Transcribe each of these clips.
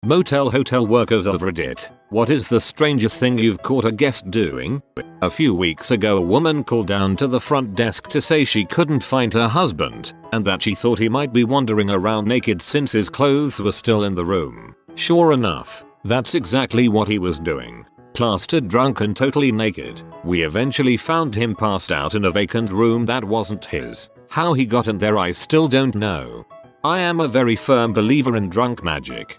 Motel hotel workers of Reddit. What is the strangest thing you've caught a guest doing? A few weeks ago a woman called down to the front desk to say she couldn't find her husband and that she thought he might be wandering around naked since his clothes were still in the room. Sure enough, that's exactly what he was doing. Plastered drunk and totally naked. We eventually found him passed out in a vacant room that wasn't his. How he got in there I still don't know. I am a very firm believer in drunk magic.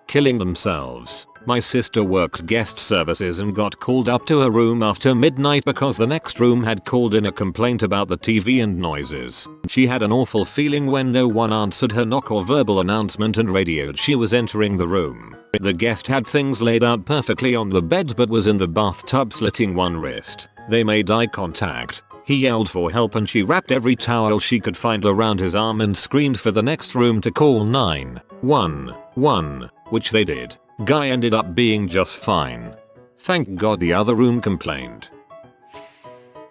Killing themselves. My sister worked guest services and got called up to her room after midnight because the next room had called in a complaint about the TV and noises. She had an awful feeling when no one answered her knock or verbal announcement and radioed she was entering the room. The guest had things laid out perfectly on the bed but was in the bathtub slitting one wrist. They made eye contact. He yelled for help and she wrapped every towel she could find around his arm and screamed for the next room to call 911, which they did. Guy ended up being just fine. Thank God the other room complained.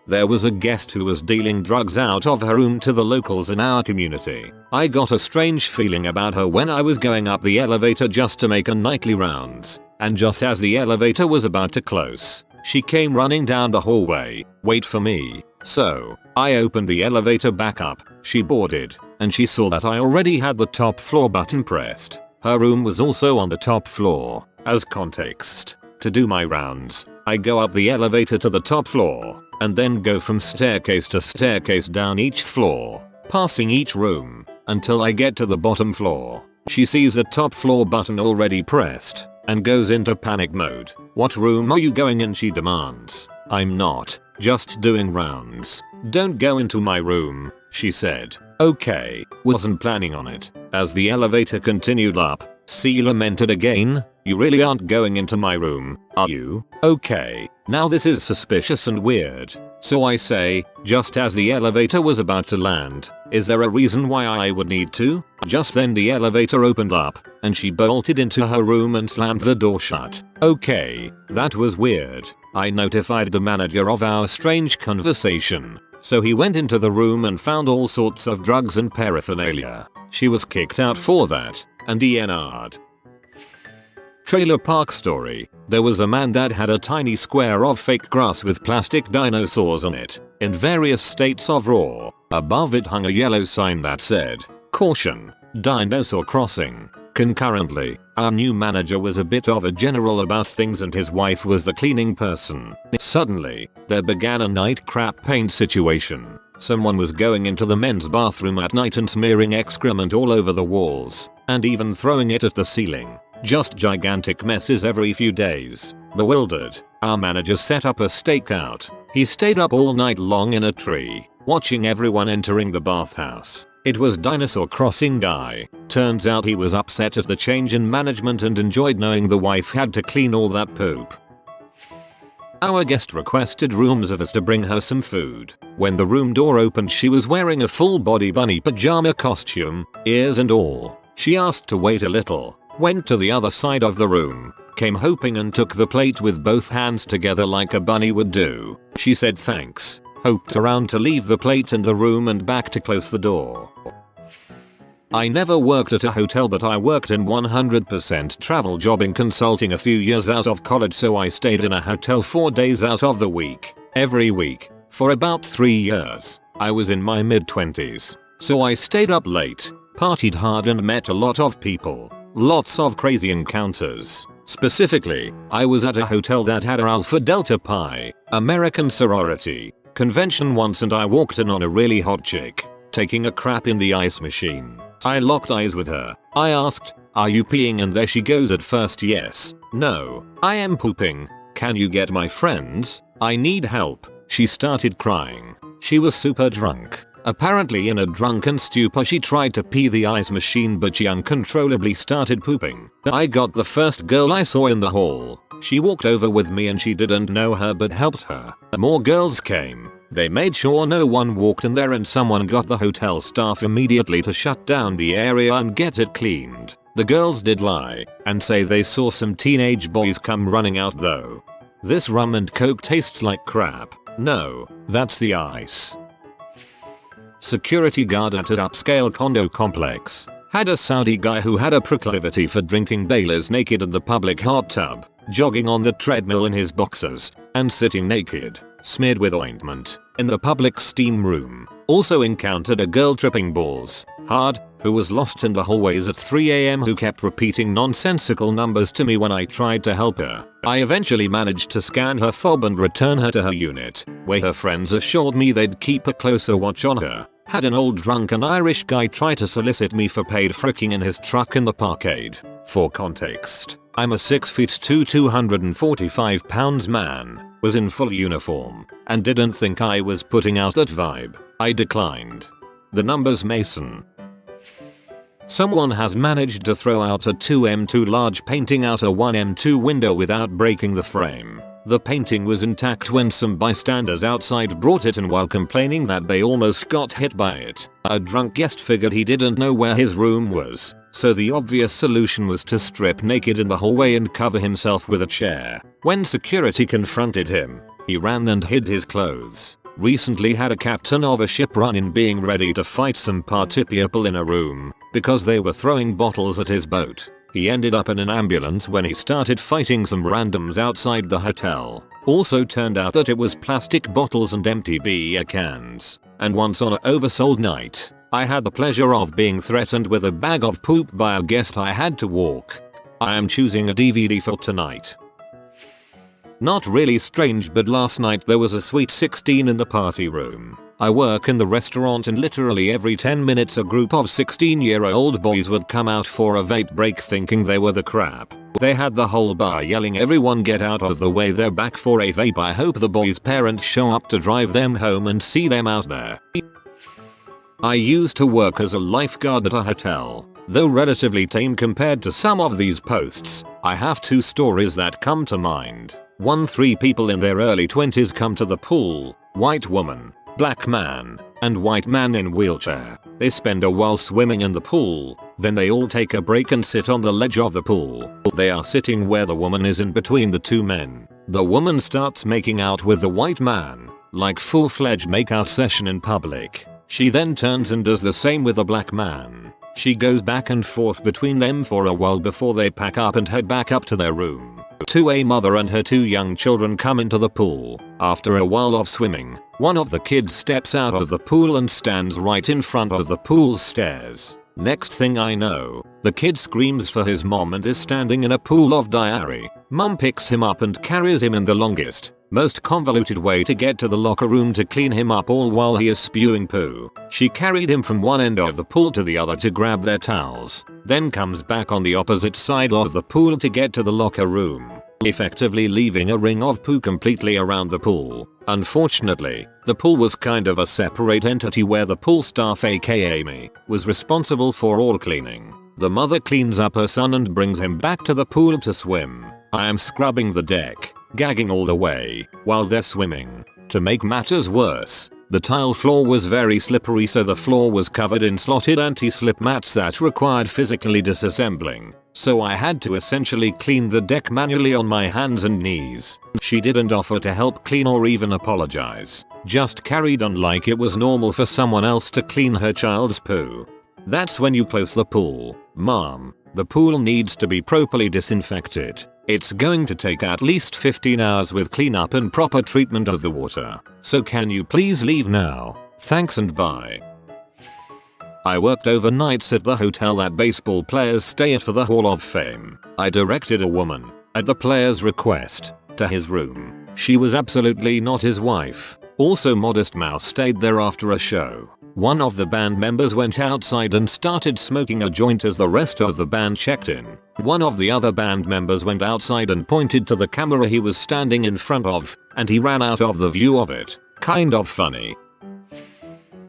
There was a guest who was dealing drugs out of her room to the locals in our community. I got a strange feeling about her when I was going up the elevator just to make a nightly rounds, and just as the elevator was about to close, she came running down the hallway. Wait for me. So, I opened the elevator back up, she boarded, and she saw that I already had the top floor button pressed. Her room was also on the top floor. As context, to do my rounds, I go up the elevator to the top floor, and then go from staircase to staircase down each floor, passing each room, until I get to the bottom floor. She sees the top floor button already pressed, and goes into panic mode. What room are you going in? She demands. I'm not, just doing rounds. Don't go into my room, she said. Okay, wasn't planning on it. As the elevator continued up, she lamented again, you really aren't going into my room, are you? Okay, now this is suspicious and weird. So I say, just as the elevator was about to land, is there a reason why I would need to? Just then the elevator opened up, and she bolted into her room and slammed the door shut. Okay, that was weird. I notified the manager of our strange conversation. So he went into the room and found all sorts of drugs and paraphernalia. She was kicked out for that, and DNR'd. Trailer park story. There was a man that had a tiny square of fake grass with plastic dinosaurs on it, in various states of raw. Above it hung a yellow sign that said, "Caution, dinosaur crossing." Concurrently, our new manager was a bit of a general about things and his wife was the cleaning person. Suddenly, there began a night crap paint situation. Someone was going into the men's bathroom at night and smearing excrement all over the walls, and even throwing it at the ceiling. Just gigantic messes every few days. Bewildered, our manager set up a stakeout. He stayed up all night long in a tree, watching everyone entering the bathhouse. It was Dinosaur Crossing Guy. Turns out he was upset at the change in management and enjoyed knowing the wife had to clean all that poop. Our guest requested rooms of us to bring her some food. When the room door opened she was wearing a full body bunny pajama costume, ears and all. She asked to wait a little, went to the other side of the room, came hoping and took the plate with both hands together like a bunny would do. She said thanks, hoped around to leave the plate in the room and back to close the door. I never worked at a hotel but I worked in 100% travel job in consulting a few years out of college, so I stayed in a hotel 4 days out of the week, every week, for about 3 years. I was in my mid-20s, so I stayed up late, partied hard and met a lot of people. Lots of crazy encounters. Specifically, I was at a hotel that had a Alpha Delta Pi, American sorority, convention once and I walked in on a really hot chick, taking a crap in the ice machine. I locked eyes with her. I asked, "Are you peeing?" and there she goes. At first yes, no, I am pooping. Can you get my friends? I need help. She started crying. She was super drunk. Apparently in a drunken stupor she tried to pee the ice machine but she uncontrollably started pooping. I got the first girl I saw in the hall. She walked over with me and she didn't know her but helped her. More girls came. They made sure no one walked in there and someone got the hotel staff immediately to shut down the area and get it cleaned. The girls did lie and say they saw some teenage boys come running out though. This rum and coke tastes like crap. No, that's the ice. Security guard at an upscale condo complex. Had a Saudi guy who had a proclivity for drinking Baileys naked in the public hot tub, jogging on the treadmill in his boxers, and sitting naked, smeared with ointment, in the public steam room. Also encountered a girl tripping balls hard, who was lost in the hallways at 3 AM who kept repeating nonsensical numbers to me when I tried to help her. I eventually managed to scan her fob and return her to her unit, where her friends assured me they'd keep a closer watch on her. Had an old drunken Irish guy try to solicit me for paid fricking in his truck in the parkade. For context, I'm a 6'2", 245 pounds man, was in full uniform, and didn't think I was putting out that vibe. I declined. The numbers Mason. Someone has managed to throw out a 2M2 large painting out a 1M2 window without breaking the frame. The painting was intact when some bystanders outside brought it in while complaining that they almost got hit by it. A drunk guest figured he didn't know where his room was, so the obvious solution was to strip naked in the hallway and cover himself with a chair. When security confronted him, he ran and hid his clothes. Recently had a captain of a ship run in being ready to fight some party people in a room because they were throwing bottles at his boat. He ended up in an ambulance when he started fighting some randoms outside the hotel. Also turned out that it was plastic bottles and empty beer cans. And once on an oversold night, I had the pleasure of being threatened with a bag of poop by a guest I had to walk. I am choosing a DVD for tonight. Not really strange, but last night there was a sweet 16 in the party room. I work in the restaurant and literally every 10 minutes a group of 16-year-old boys would come out for a vape break thinking they were the crap. They had the whole bar yelling everyone get out of the way, they're back for a vape. I hope the boys' parents show up to drive them home and see them out there. I used to work as a lifeguard at a hotel. Though relatively tame compared to some of these posts, I have 2 stories that come to mind. 3 people in their early 20s come to the pool, white woman, black man, and white man in wheelchair. They spend a while swimming in the pool, then they all take a break and sit on the ledge of the pool. They are sitting where the woman is in between the 2 men. The woman starts making out with the white man, like full-fledged makeout session in public. She then turns and does the same with the black man. She goes back and forth between them for a while before they pack up and head back up to their room. A mother and her 2 young children come into the pool. After a while of swimming, one of the kids steps out of the pool and stands right in front of the pool's stairs. Next thing I know, the kid screams for his mom and is standing in a pool of diarrhea. Mom picks him up and carries him in the longest, most convoluted way to get to the locker room to clean him up, all while he is spewing poo. She carried him from one end of the pool to the other to grab their towels, then comes back on the opposite side of the pool to get to the locker room, effectively leaving a ring of poo completely around the pool. Unfortunately, the pool was kind of a separate entity where the pool staff, aka me, was responsible for all cleaning. The mother cleans up her son and brings him back to the pool to swim. I am scrubbing the deck, gagging all the way, while they're swimming. To make matters worse, the tile floor was very slippery, so the floor was covered in slotted anti-slip mats that required physically disassembling. So I had to essentially clean the deck manually on my hands and knees. She didn't offer to help clean or even apologize, just carried on like it was normal for someone else to clean her child's poo. That's when you close the pool. Mom, the pool needs to be properly disinfected. It's going to take at least 15 hours with cleanup and proper treatment of the water. So can you please leave now? Thanks and bye. I worked overnights at the hotel that baseball players stay at for the Hall of Fame. I directed a woman, at the player's request, to his room. She was absolutely not his wife. Also, Modest Mouse stayed there after a show. One of the band members went outside and started smoking a joint as the rest of the band checked in. One of the other band members went outside and pointed to the camera he was standing in front of, and he ran out of the view of it. Kind of funny.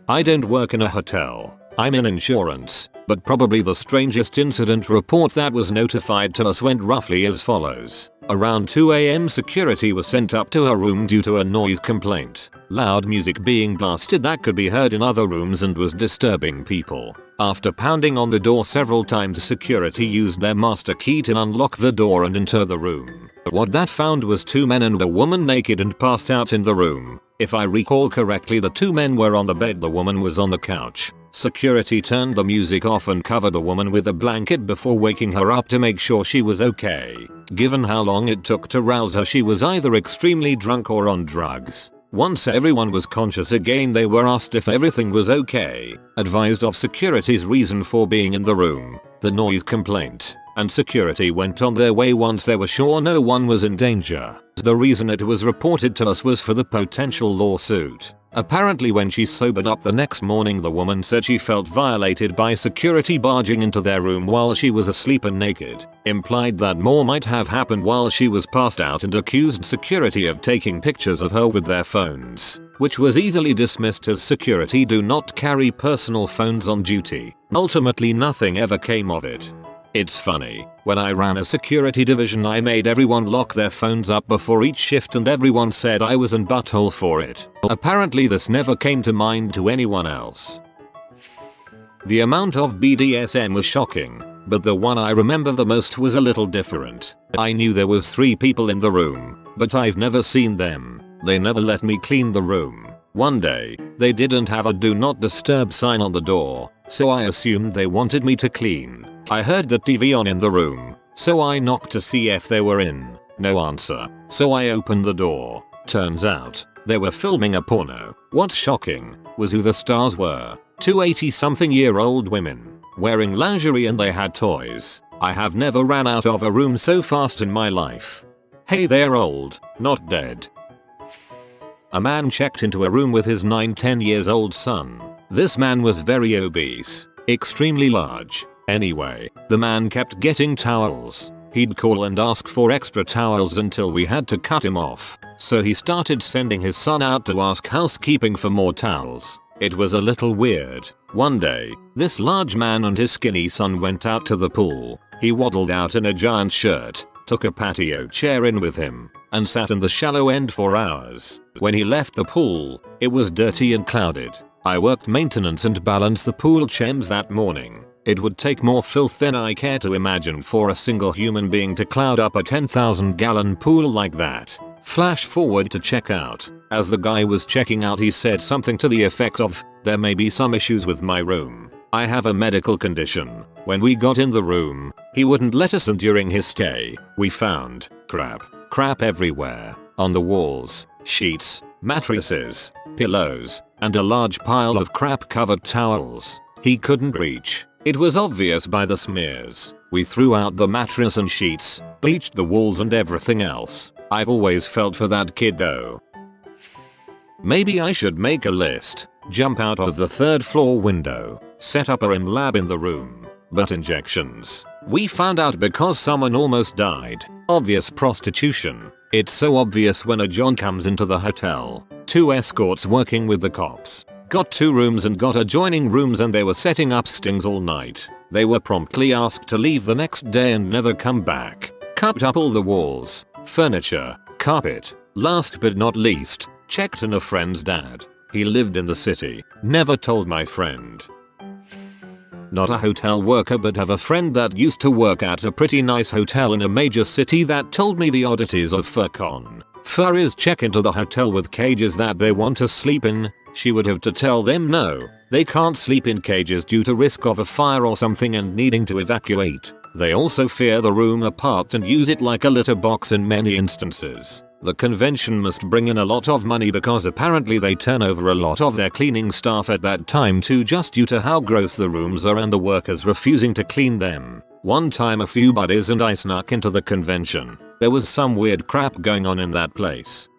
I don't work in a hotel. I'm in insurance, but probably the strangest incident report that was notified to us went roughly as follows. Around 2 AM security was sent up to her room due to a noise complaint. Loud music being blasted that could be heard in other rooms and was disturbing people. After pounding on the door several times, security used their master key to unlock the door and enter the room. What that found was 2 men and a woman naked and passed out in the room. If I recall correctly, the 2 men were on the bed, the woman was on the couch. Security turned the music off and covered the woman with a blanket before waking her up to make sure she was okay. Given how long it took to rouse her, she was either extremely drunk or on drugs. Once everyone was conscious again, they were asked if everything was okay, advised of security's reason for being in the room, the noise complaint, and security went on their way once they were sure no one was in danger. The reason it was reported to us was for the potential lawsuit. Apparently when she sobered up the next morning, the woman said she felt violated by security barging into their room while she was asleep and naked, implied that more might have happened while she was passed out, and accused security of taking pictures of her with their phones, which was easily dismissed as security do not carry personal phones on duty. Ultimately nothing ever came of it. It's funny, when I ran a security division I made everyone lock their phones up before each shift and everyone said I was an butthole for it. Apparently this never came to mind to anyone else. The amount of BDSM was shocking, but the one I remember the most was a little different. I knew there was 3 people in the room, but I've never seen them. They never let me clean the room. One day, they didn't have a do not disturb sign on the door, so I assumed they wanted me to clean. I heard the TV on in the room, so I knocked to see if they were in. No answer, so I opened the door. Turns out, they were filming a porno. What's shocking was who the stars were. 2 80-something-year-old women, wearing lingerie, and they had toys. I have never ran out of a room so fast in my life. Hey, they're old, not dead. A man checked into a room with his 9-10 years old son. This man was very obese, extremely large. Anyway, the man kept getting towels. He'd call and ask for extra towels until we had to cut him off. So he started sending his son out to ask housekeeping for more towels. It was a little weird. One day, this large man and his skinny son went out to the pool. He waddled out in a giant shirt, took a patio chair in with him, and sat in the shallow end for hours. When he left the pool, it was dirty and clouded. I worked maintenance and balanced the pool chems that morning. It would take more filth than I care to imagine for a single human being to cloud up a 10,000-gallon pool like that. Flash forward to checkout. As the guy was checking out, he said something to the effect of, "There may be some issues with my room. I have a medical condition." When we got in the room, he wouldn't let us in during his stay. We found crap everywhere. On the walls, sheets, mattresses, pillows, and a large pile of crap-covered towels. He couldn't reach. It was obvious by the smears. We threw out the mattress and sheets, bleached the walls and everything else. I've always felt for that kid though. Maybe I should make a list. Jump out of the 3rd floor window. Set up a RIM lab in the room. Butt injections. We found out because someone almost died. Obvious prostitution. It's so obvious when a John comes into the hotel. 2 escorts working with the cops. Got 2 rooms and got adjoining rooms, and they were setting up stings all night. They were promptly asked to leave the next day and never come back. Cut up all the walls, furniture, carpet. Last but not least, checked in a friend's dad. He lived in the city. Never told my friend. Not a hotel worker, but have a friend that used to work at a pretty nice hotel in a major city that told me the oddities of FurCon. Furries check into the hotel with cages that they want to sleep in. She would have to tell them no, they can't sleep in cages due to risk of a fire or something and needing to evacuate. They also fear the room apart and use it like a litter box in many instances. The convention must bring in a lot of money because apparently they turn over a lot of their cleaning staff at that time too, just due to how gross the rooms are and the workers refusing to clean them. One time a few buddies and I snuck into the convention. There was some weird crap going on in that place.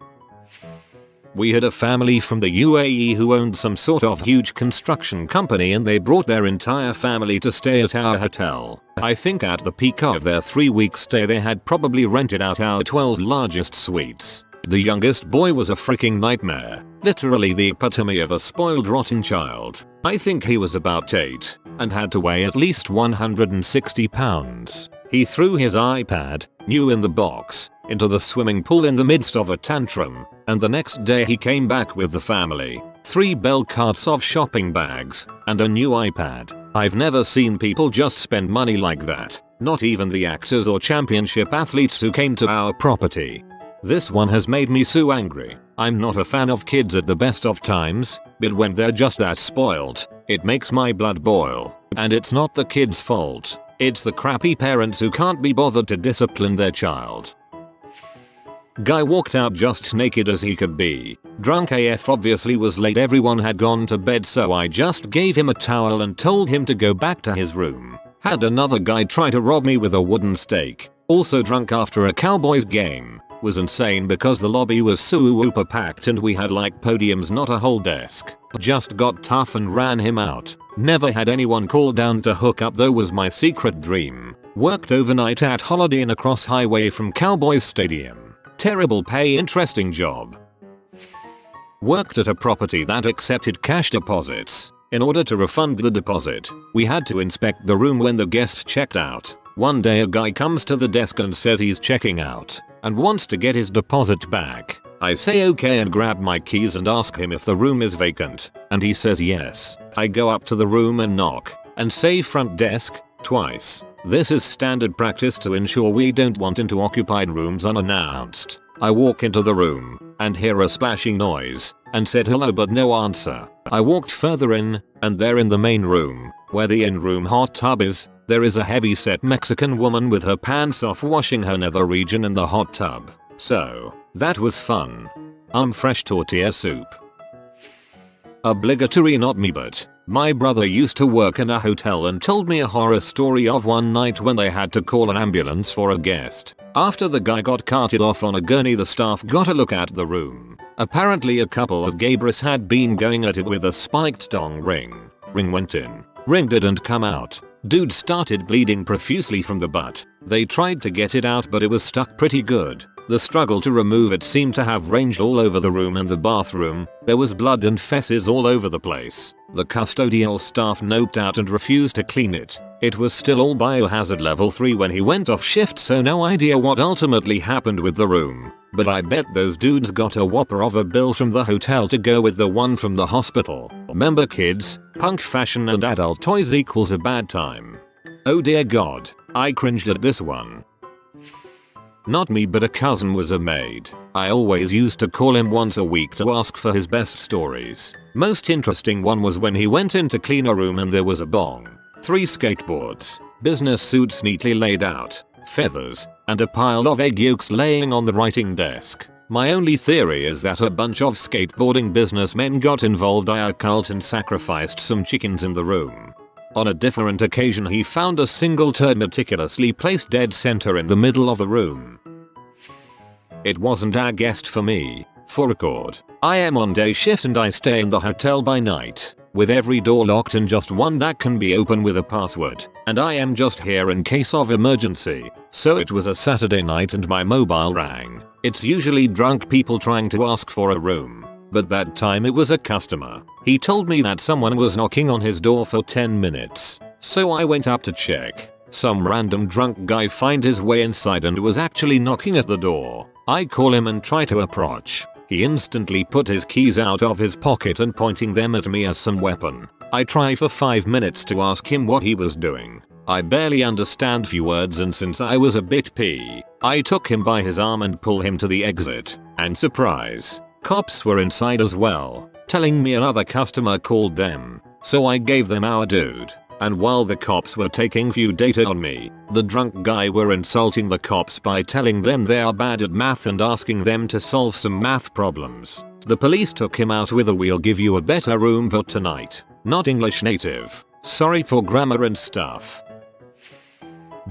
We had a family from the UAE who owned some sort of huge construction company, and they brought their entire family to stay at our hotel. I think at the peak of their 3-week stay they had probably rented out our 12 largest suites. The youngest boy was a freaking nightmare. Literally the epitome of a spoiled rotten child. I think he was about 8 and had to weigh at least 160 pounds. He threw his iPad, new in the box, into the swimming pool in the midst of a tantrum, and the next day he came back with the family, 3 bell carts of shopping bags, and a new iPad. I've never seen people just spend money like that, not even the actors or championship athletes who came to our property. This one has made me so angry. I'm not a fan of kids at the best of times, but when they're just that spoiled, it makes my blood boil. And it's not the kid's fault, it's the crappy parents who can't be bothered to discipline their child. Guy walked out just naked as he could be. Drunk AF, obviously was late, everyone had gone to bed, so I just gave him a towel and told him to go back to his room. Had another guy try to rob me with a wooden stake. Also drunk after a Cowboys game. Was insane because the lobby was so uber packed and we had like podiums, not a whole desk. Just got tough and ran him out. Never had anyone call down to hook up though, was my secret dream. Worked overnight at Holiday Inn across highway from Cowboys Stadium. Terrible pay, interesting job. Worked at a property that accepted cash deposits. In order to refund the deposit, we had to inspect the room when the guest checked out. One day a guy comes to the desk and says he's checking out and wants to get his deposit back. I say okay and grab my keys and ask him if the room is vacant, and he says yes. I go up to the room and knock and say front desk twice. This is standard practice to ensure we don't want into occupied rooms unannounced. I walk into the room and hear a splashing noise and said hello but no answer. I walked further in, and there in the main room, where the in-room hot tub is, there is a heavy-set Mexican woman with her pants off washing her nether region in the hot tub. So, that was fun. Fresh tortilla soup. Obligatory, not me, but my brother used to work in a hotel and told me a horror story of one night when they had to call an ambulance for a guest. After the guy got carted off on a gurney, the staff got a look at the room. Apparently a couple of Gabris had been going at it with a spiked dong ring. Ring went in. Ring didn't come out. Dude started bleeding profusely from the butt. They tried to get it out but it was stuck pretty good. The struggle to remove it seemed to have ranged all over the room and the bathroom. There was blood and fesses all over the place. The custodial staff noped out and refused to clean it. It was still all biohazard level 3 when he went off shift, so no idea what ultimately happened with the room. But I bet those dudes got a whopper of a bill from the hotel to go with the one from the hospital. Remember kids, punk fashion and adult toys equals a bad time. Oh dear god, I cringed at this one. Not me, but a cousin was a maid. I always used to call him once a week to ask for his best stories. Most interesting one was when he went in to clean a room and there was a bong, 3 skateboards, business suits neatly laid out, feathers, and a pile of egg yolks laying on the writing desk. My only theory is that a bunch of skateboarding businessmen got involved in a cult and sacrificed some chickens in the room. On a different occasion he found a single turd meticulously placed dead center in the middle of the room. It wasn't our guest for me. For record, I am on day shift and I stay in the hotel by night, with every door locked and just one that can be opened with a password, and I am just here in case of emergency. So it was a Saturday night and my mobile rang. It's usually drunk people trying to ask for a room, but that time it was a customer. He told me that someone was knocking on his door for 10 minutes. So I went up to check. Some random drunk guy found his way inside and was actually knocking at the door. I call him and try to approach. He instantly put his keys out of his pocket and pointing them at me as some weapon. I try for 5 minutes to ask him what he was doing. I barely understand few words, and since I was a bit pee, I took him by his arm and pulled him to the exit. And surprise, cops were inside as well, telling me another customer called them. So I gave them our dude. And while the cops were taking few data on me, the drunk guy were insulting the cops by telling them they are bad at math and asking them to solve some math problems. The police took him out with a "we'll give you a better room for tonight." Not English native. Sorry for grammar and stuff.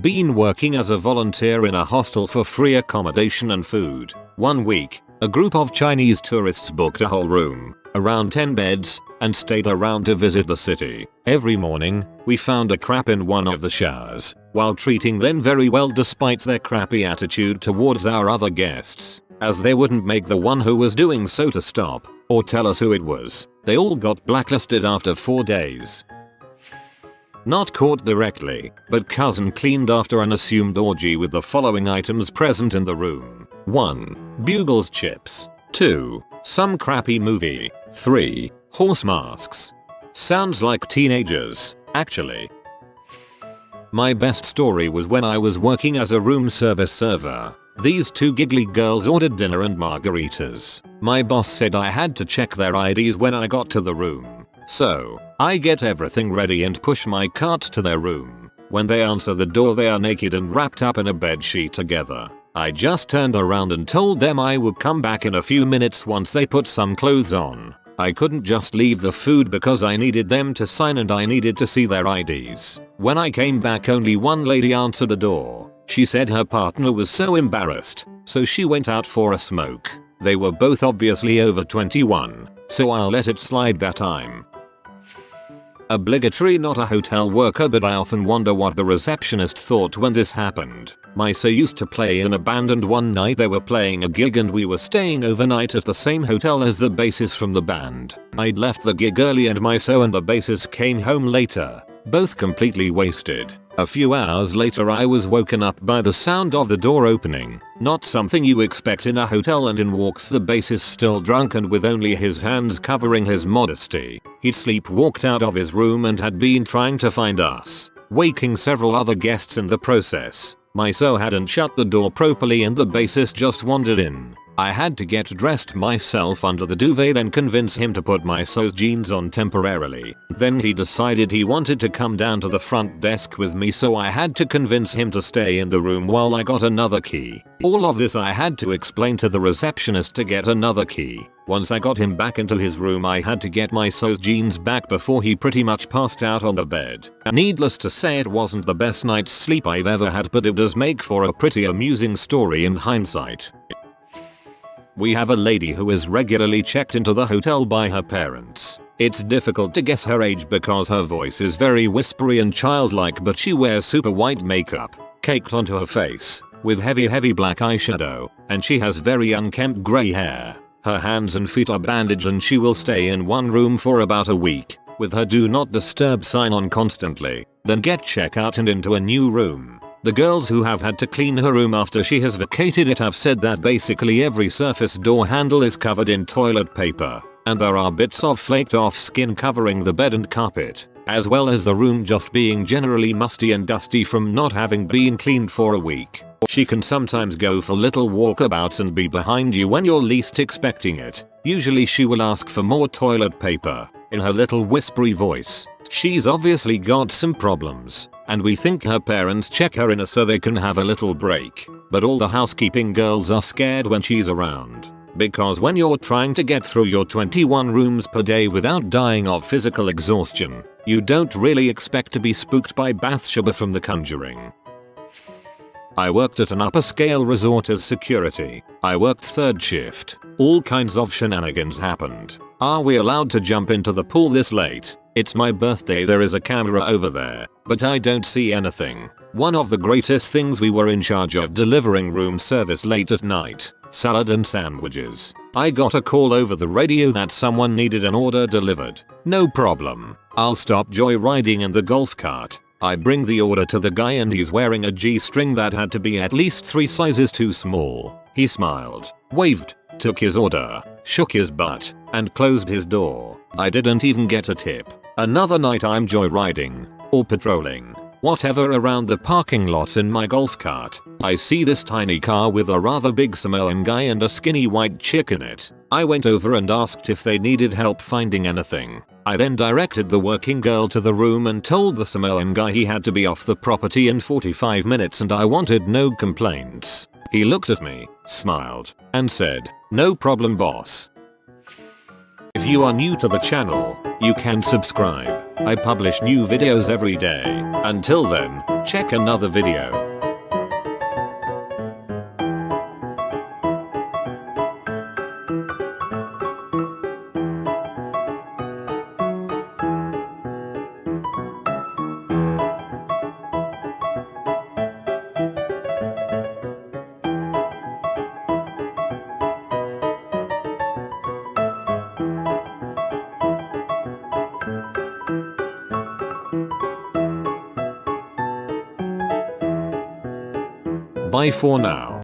Been working as a volunteer in a hostel for free accommodation and food. One week, a group of Chinese tourists booked a whole room, around 10 beds, and stayed around to visit the city. Every morning, we found a crap in one of the showers, while treating them very well despite their crappy attitude towards our other guests, as they wouldn't make the one who was doing so to stop, or tell us who it was. They all got blacklisted after 4 days. Not caught directly, but cousin cleaned after an assumed orgy with the following items present in the room. 1. Bugles chips. 2. Some crappy movie. 3. Horse masks. Sounds like teenagers, actually. My best story was when I was working as a room service server. These two giggly girls ordered dinner and margaritas. My boss said I had to check their IDs when I got to the room. So, I get everything ready and push my cart to their room. When they answer the door, they are naked and wrapped up in a bedsheet together. I just turned around and told them I would come back in a few minutes once they put some clothes on. I couldn't just leave the food because I needed them to sign and I needed to see their IDs. When I came back, only one lady answered the door. She said her partner was so embarrassed, so she went out for a smoke. They were both obviously over 21, so I'll let it slide that time. Obligatory, not a hotel worker, but I often wonder what the receptionist thought when this happened. My so used to play in a band, and one night they were playing a gig and we were staying overnight at the same hotel as the bassist from the band. I'd left the gig early and my so and the bassist came home later, both completely wasted. A few hours later I was woken up by the sound of the door opening, not something you expect in a hotel, and in walks the bassist still drunk and with only his hands covering his modesty. He'd sleepwalked out of his room and had been trying to find us, waking several other guests in the process. My so hadn't shut the door properly and the bassist just wandered in. I had to get dressed myself under the duvet, then convince him to put my so's jeans on temporarily. Then he decided he wanted to come down to the front desk with me, so I had to convince him to stay in the room while I got another key. All of this I had to explain to the receptionist to get another key. Once I got him back into his room, I had to get my so's jeans back before he pretty much passed out on the bed. Needless to say, it wasn't the best night's sleep I've ever had, but it does make for a pretty amusing story in hindsight. We have a lady who is regularly checked into the hotel by her parents. It's difficult to guess her age because her voice is very whispery and childlike, but she wears super white makeup, caked onto her face, with heavy black eyeshadow, and she has very unkempt grey hair. Her hands and feet are bandaged and she will stay in one room for about a week, with her do not disturb sign on constantly, then get checked out and into a new room. The girls who have had to clean her room after she has vacated it have said that basically every surface door handle is covered in toilet paper, and there are bits of flaked off skin covering the bed and carpet, as well as the room just being generally musty and dusty from not having been cleaned for a week. She can sometimes go for little walkabouts and be behind you when you're least expecting it. Usually she will ask for more toilet paper, in her little whispery voice. She's obviously got some problems, and we think her parents check her in so they can have a little break. But all the housekeeping girls are scared when she's around, because when you're trying to get through your 21 rooms per day without dying of physical exhaustion, you don't really expect to be spooked by Bathsheba from The Conjuring. I worked at an upper scale resort as security. I worked third shift. All kinds of shenanigans happened. Are we allowed to jump into the pool this late? It's my birthday, there is a camera over there, but I don't see anything. One of the greatest things, we were in charge of delivering room service late at night, salad and sandwiches. I got a call over the radio that someone needed an order delivered. No problem. I'll stop joyriding in the golf cart. I bring the order to the guy and he's wearing a G-string that had to be at least 3 sizes too small. He smiled, waved, took his order, shook his butt, and closed his door. I didn't even get a tip. Another night I'm joyriding, or patrolling, whatever, around the parking lot in my golf cart. I see this tiny car with a rather big Samoan guy and a skinny white chick in it. I went over and asked if they needed help finding anything. I then directed the working girl to the room and told the Samoan guy he had to be off the property in 45 minutes and I wanted no complaints. He looked at me, smiled, and said, "No problem, boss." If you are new to the channel, you can subscribe. I publish new videos every day. Until then, check another video. Bye for now.